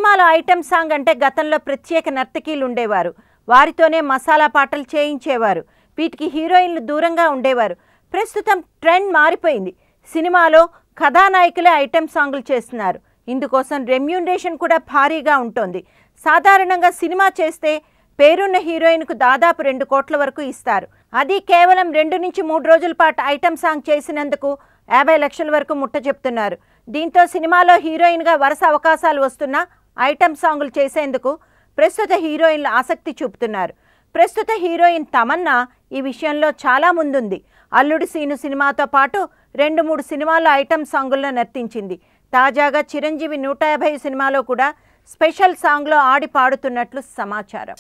సినిమాలో item song అంటే గతంలో ప్రత్యేక నర్తకీలు ఉండేవారు. వారితోనే మసాలా పాటలు చేయించేవారు. వీటికి హీరోయిన్లు దూరంగా ఉండేవారు. ప్రస్తుతం ట్రెండ్ మారిపోయింది. సినిమాలో కథానాయకులే ఐటెం సాంగులు చేస్తున్నారు. ఇందుకోసం రెమ్యూనరేషన్ కూడా భారీగా ఉంటుంది. సాధారణంగా సినిమా చేస్తే పేరున్న హీరోయిన్కు దాదాపు 2 కోట్ల వరకు ఇస్తారు. అది కేవలం 2 నుంచి 3 రోజుల పాటు ఐటెం సాంగ్ చేసినందుకు 50 లక్షల వరకు ముట్ట చెప్తున్నారు. దీంతో సినిమాలో హీరోయిన్గా వరుస అవకాశాలు వస్తున్నా ఐటెం సాంగులు చేసేందుకు ప్రస్తుత హీరోయిన్లు ఆసక్తి చూపుతున్నారు. ప్రస్తుత హీరోయిన్ తమన్నా ఈ విషయంలో చాలా ముందుంది. అల్లుడు సీను సినిమాతో పాటు 2-3 సినిమాల్లో ఐటెం సాంగుల్లో నర్తించింది. తాజాగా చిరంజీవి 150 సినిమాలో కూడా స్పెషల్ సాంగ్లో ఆడి పాడుతున్నట్లు సమాచారం.